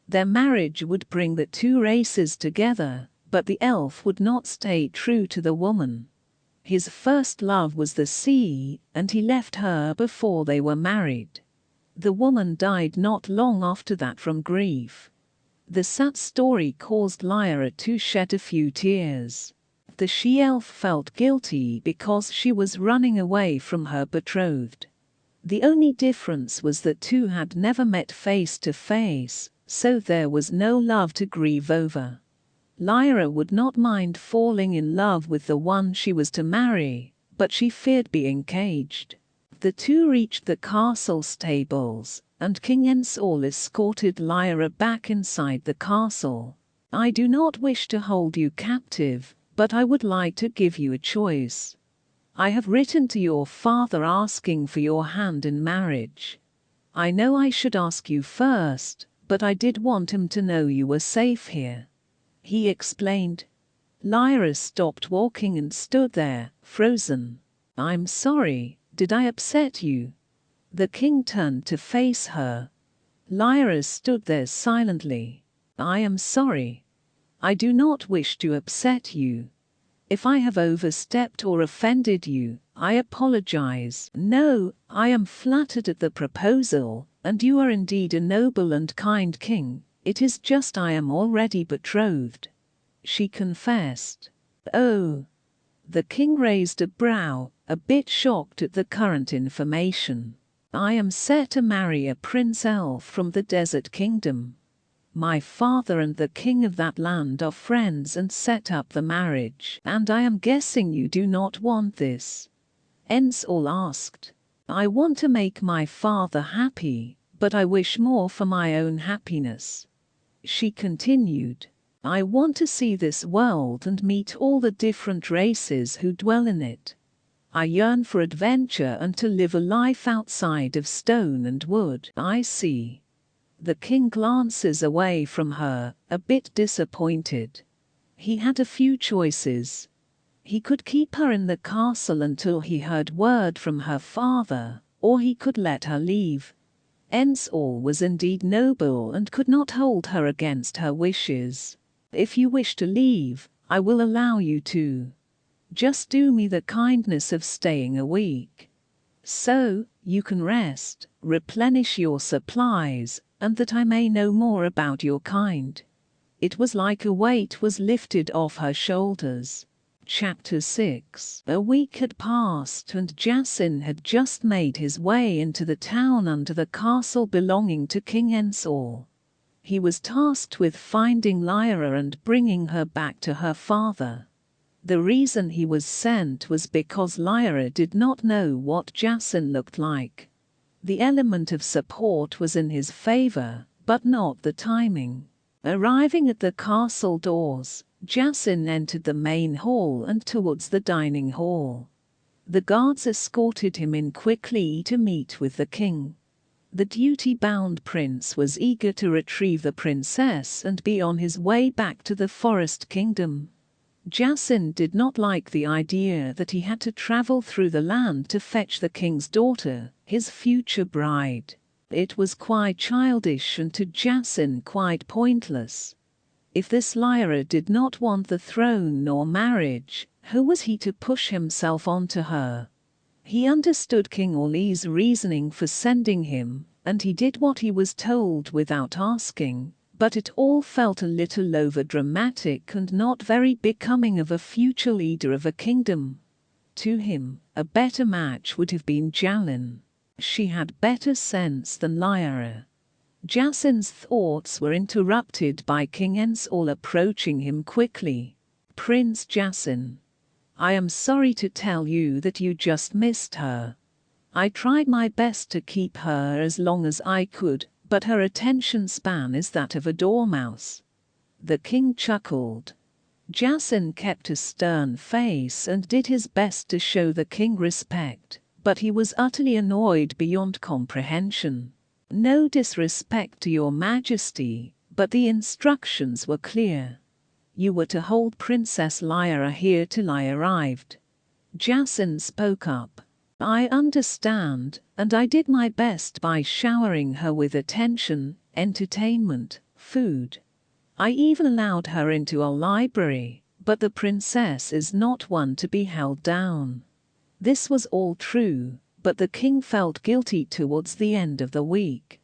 A: Their marriage would bring the two races together, but the elf would not stay true to the woman. His first love was the sea, and he left her before they were married. The woman died not long after that from grief. The sad story caused Llyra to shed a few tears. The she-elf felt guilty because she was running away from her betrothed. The only difference was that two had never met face to face, so there was no love to grieve over. Llyra would not mind falling in love with the one she was to marry, but she feared being caged. The two reached the castle stables, and King Elmor escorted Llyra back inside the castle. I do not wish to hold you captive, but I would like to give you a choice. I have written to your father asking for your hand in marriage. I know I should ask you first, but I did want him to know you were safe here, he explained. Llyra stopped walking and stood there, frozen. I'm sorry, did I upset you? The king turned to face her. Llyra stood there silently. I am sorry. I do not wish to upset you. If I have overstepped or offended you, I apologize. No, I am flattered at the proposal, and you are indeed a noble and kind king. It is just I am already betrothed, she confessed. Oh. The king raised a brow, a bit shocked at the current information. I am set to marry a prince elf from the desert kingdom. My father and the king of that land are friends and set up the marriage, and I am guessing you do not want this. Elmor asked. I want to make my father happy, but I wish more for my own happiness, she continued. I want to see this world and meet all the different races who dwell in it. I yearn for adventure and to live a life outside of stone and wood. I see. The king glances away from her, a bit disappointed. He had a few choices. He could keep her in the castle until he heard word from her father, or he could let her leave. Elmor was indeed noble and could not hold her against her wishes. If you wish to leave, I will allow you to. Just do me the kindness of staying a week. So, you can rest, replenish your supplies, and that I may know more about your kind. It was like a weight was lifted off her shoulders. Chapter 6. A week had passed and Jassin had just made his way into the town under the castle belonging to King Elmor. He was tasked with finding Llyra and bringing her back to her father. The reason he was sent was because Llyra did not know what Jassin looked like. The element of support was in his favor, but not the timing. Arriving at the castle doors, Jassin entered the main hall and towards the dining hall. The guards escorted him in quickly to meet with the king. The duty-bound prince was eager to retrieve the princess and be on his way back to the Forest Kingdom. Jassin did not like the idea that he had to travel through the land to fetch the king's daughter, his future bride. It was quite childish and to Jassin quite pointless. If this Lyra did not want the throne nor marriage, who was he to push himself onto her? He understood King Orly's reasoning for sending him, and he did what he was told without asking, but it all felt a little over-dramatic and not very becoming of a future leader of a kingdom. To him, a better match would have been Jassin. She had better sense than Llyra. Jassin's thoughts were interrupted by King Elmor approaching him quickly. "Prince Jassin, I am sorry to tell you that you just missed her. I tried my best to keep her as long as I could, but her attention span is that of a dormouse." The king chuckled. Jassin kept a stern face and did his best to show the king respect, but he was utterly annoyed beyond comprehension. "No disrespect to your majesty, but the instructions were clear. You were to hold Princess Llyra here till I arrived." Jassin spoke up. "I understand, and I did my best by showering her with attention, entertainment, food. I even allowed her into our library, but the princess is not one to be held down." This was all true, but the king felt guilty towards the end of the week.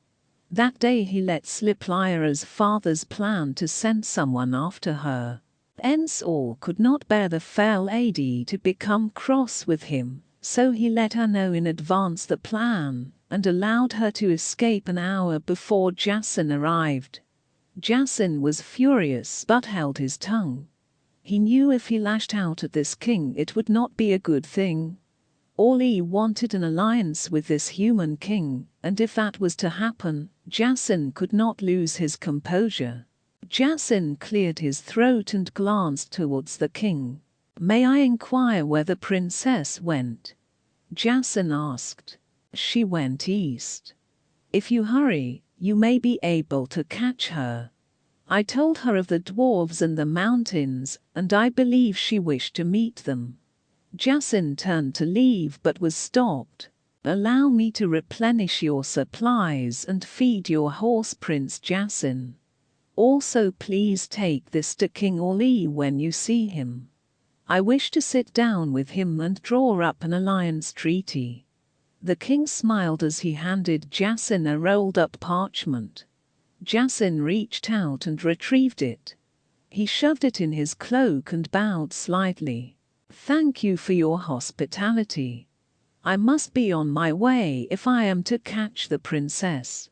A: That day he let slip Llyra's father's plan to send someone after her. Elmor could not bear the fair lady to become cross with him, so he let her know in advance the plan, and allowed her to escape an hour before Jassin arrived. Jassin was furious but held his tongue. He knew if he lashed out at this king it would not be a good thing. Orly wanted an alliance with this human king, and if that was to happen, Jassin could not lose his composure. Jassin cleared his throat and glanced towards the king. "May I inquire where the princess went?" Jassin asked. "She went east. If you hurry, you may be able to catch her. I told her of the dwarves and the mountains, and I believe she wished to meet them." Jassin turned to leave but was stopped. "Allow me to replenish your supplies and feed your horse, Prince Jassin. Also please take this to King Orly when you see him. I wish to sit down with him and draw up an alliance treaty." The king smiled as he handed Jassin a rolled-up parchment. Jassin reached out and retrieved it. He shoved it in his cloak and bowed slightly. "Thank you for your hospitality. I must be on my way if I am to catch the princess."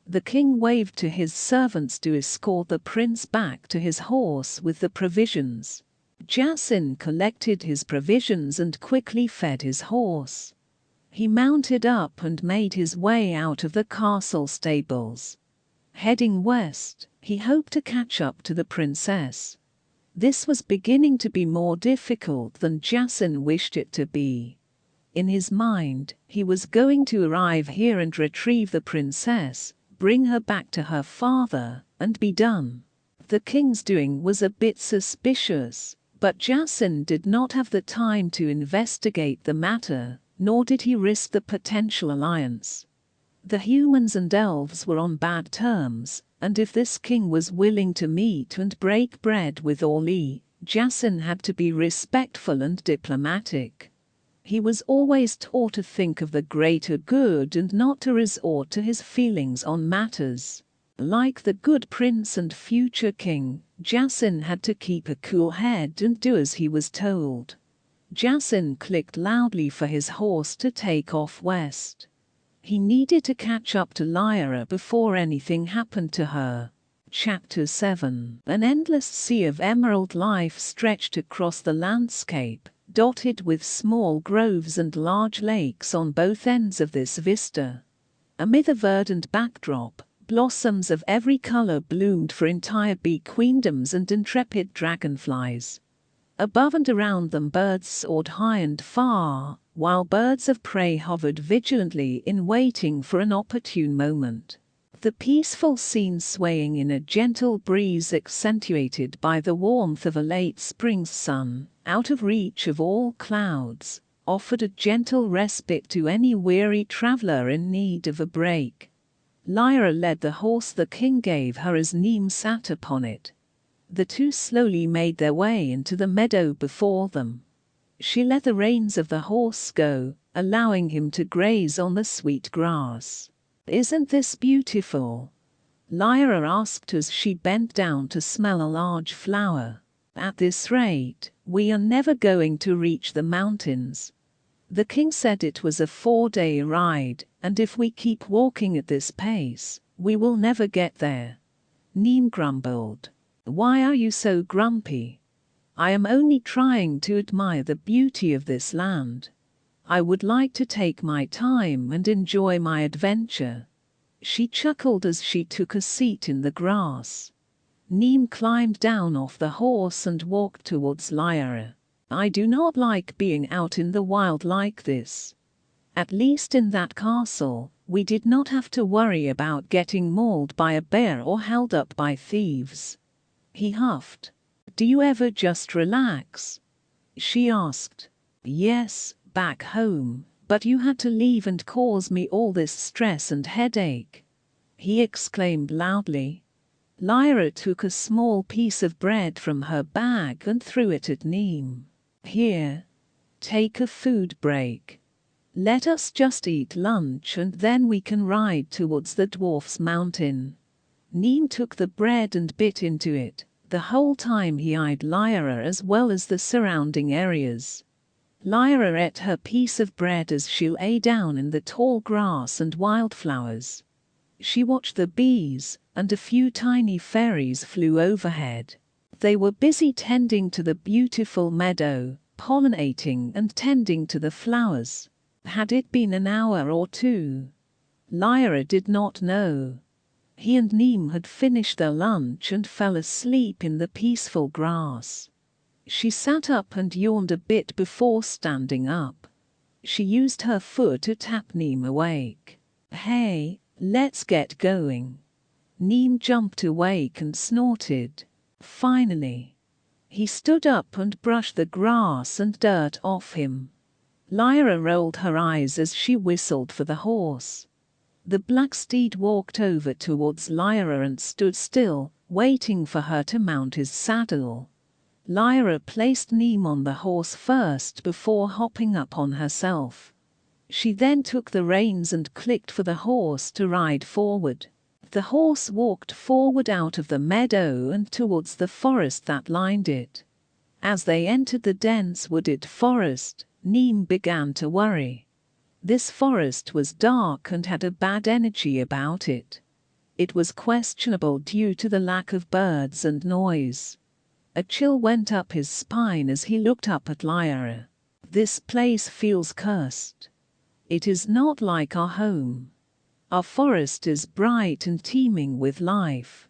A: The king waved to his servants to escort the prince back to his horse with the provisions. Jassin collected his provisions and quickly fed his horse. He mounted up and made his way out of the castle stables. Heading west, he hoped to catch up to the princess. This was beginning to be more difficult than Jassin wished it to be. In his mind, he was going to arrive here and retrieve the princess, bring her back to her father, and be done. The king's doing was a bit suspicious, but Jassin did not have the time to investigate the matter, nor did he risk the potential alliance. The humans and elves were on bad terms, and if this king was willing to meet and break bread with Orly, Jassin had to be respectful and diplomatic. He was always taught to think of the greater good and not to resort to his feelings on matters. Like the good prince and future king, Jassin had to keep a cool head and do as he was told. Jassin clicked loudly for his horse to take off west. He needed to catch up to Llyra before anything happened to her. Chapter 7. An endless sea of emerald life stretched across the landscape, dotted with small groves and large lakes on both ends of this vista. Amid the verdant backdrop, blossoms of every color bloomed for entire bee queendoms and intrepid dragonflies. Above and around them birds soared high and far, while birds of prey hovered vigilantly in waiting for an opportune moment. The peaceful scene swaying in a gentle breeze accentuated by the warmth of a late spring sun, out of reach of all clouds, offered a gentle respite to any weary traveler in need of a break. Llyra led the horse the king gave her as Neem sat upon it. The two slowly made their way into the meadow before them. She let the reins of the horse go, allowing him to graze on the sweet grass. "Isn't this beautiful?" Lyra asked as she bent down to smell a large flower. "At this rate, we are never going to reach the mountains." The king said it was a 4-day ride, and if we keep walking at this pace, we will never get there. Neem grumbled. "Why are you so grumpy? I am only trying to admire the beauty of this land. I would like to take my time and enjoy my adventure." She chuckled as she took a seat in the grass. Neem climbed down off the horse and walked towards Llyra. "I do not like being out in the wild like this. At least in that castle, we did not have to worry about getting mauled by a bear or held up by thieves." He huffed. "Do you ever just relax?" She asked. "Yes, back home, but you had to leave and cause me all this stress and headache," he exclaimed loudly. Lyra took a small piece of bread from her bag and threw it at Neem. "Here, take a food break. Let us just eat lunch and then we can ride towards the dwarf's mountain." Neem took the bread and bit into it. The whole time he eyed Lyra as well as the surrounding areas. Lyra ate her piece of bread as she lay down in the tall grass and wildflowers. She watched the bees, and a few tiny fairies flew overhead. They were busy tending to the beautiful meadow, pollinating and tending to the flowers. Had it been an hour or two? Lyra did not know. He and Neem had finished their lunch and fell asleep in the peaceful grass. She sat up and yawned a bit before standing up. She used her foot to tap Neem awake. "Hey, let's get going." Neem jumped awake and snorted. Finally. He stood up and brushed the grass and dirt off him. Lyra rolled her eyes as she whistled for the horse. The black steed walked over towards Lyra and stood still, waiting for her to mount his saddle. Lyra placed Neem on the horse first before hopping up on herself. She then took the reins and clicked for the horse to ride forward. The horse walked forward out of the meadow and towards the forest that lined it. As they entered the dense wooded forest, Neem began to worry. This forest was dark and had a bad energy about it. It was questionable due to the lack of birds and noise. A chill went up his spine as he looked up at Llyra. "This place feels cursed. It is not like our home. Our forest is bright and teeming with life.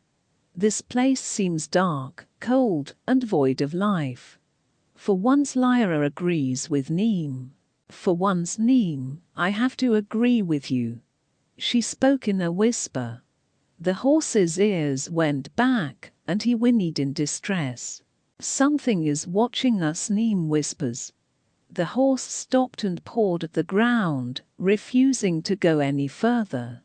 A: This place seems dark, cold, and void of life." For once Llyra agrees with Neem. "For once, Neem, I have to agree with you." She spoke in a whisper. The horse's ears went back, and he whinnied in distress. "Something is watching us," Neem whispers. The horse stopped and pawed at the ground, refusing to go any further.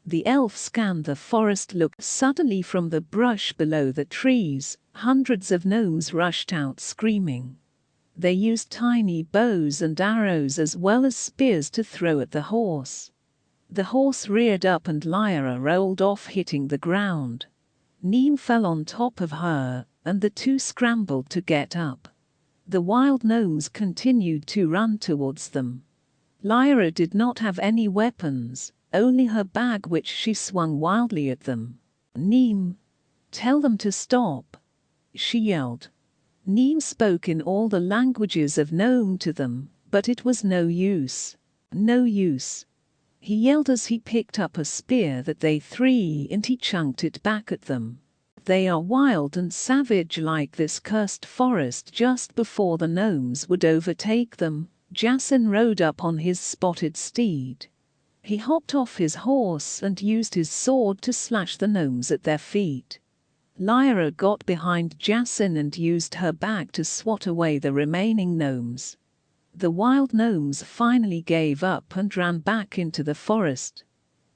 A: The elf scanned the forest. Looked suddenly from the brush below the trees. Hundreds of gnomes rushed out screaming. They used tiny bows and arrows as well as spears to throw at the horse. The horse reared up and Llyra rolled off, hitting the ground. Neem fell on top of her, and the two scrambled to get up. The wild gnomes continued to run towards them. Llyra did not have any weapons, only her bag, which she swung wildly at them. "Neem, tell them to stop," she yelled. Neem spoke in all the languages of gnome to them, but it was no use. No use. He yelled as he picked up a spear that they threw and he chunked it back at them. They are wild and savage like this cursed forest. Just before the gnomes would overtake them, Jassin rode up on his spotted steed. He hopped off his horse and used his sword to slash the gnomes at their feet. Llyra got behind Jassin and used her bag to swat away the remaining gnomes. The wild gnomes finally gave up and ran back into the forest.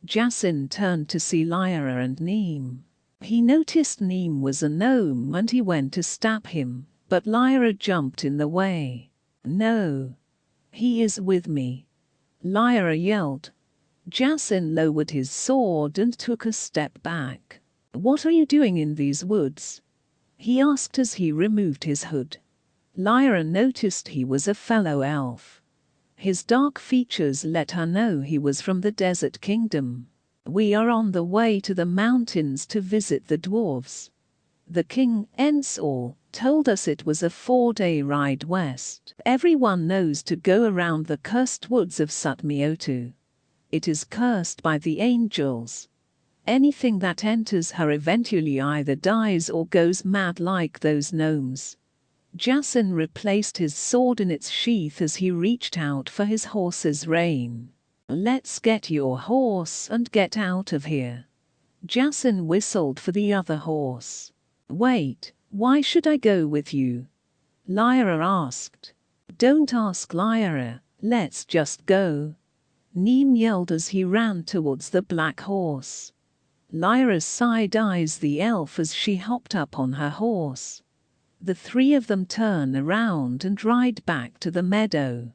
A: Jassin turned to see Llyra and Neem. He noticed Neem was a gnome and he went to stab him, but Lyra jumped in the way. "No, he is with me," Lyra yelled. Jassin lowered his sword and took a step back. "What are you doing in these woods?" he asked as he removed his hood. Lyra noticed he was a fellow elf. His dark features let her know he was from the Desert Kingdom. "We are on the way to the mountains to visit the dwarves. The king, Elmor, told us it was a 4-day ride west. Everyone knows to go around the cursed woods of Sutmiotu. It is cursed by the angels. Anything that enters her eventually either dies or goes mad like those gnomes." Jassin replaced his sword in its sheath as he reached out for his horse's rein. "Let's get your horse and get out of here." Jassin whistled for the other horse. "Wait, why should I go with you?" Lyra asked. "Don't ask, Lyra, let's just go," Neem yelled as he ran towards the black horse. Lyra side-eyes the elf as she hopped up on her horse. The three of them turn around and ride back to the meadow.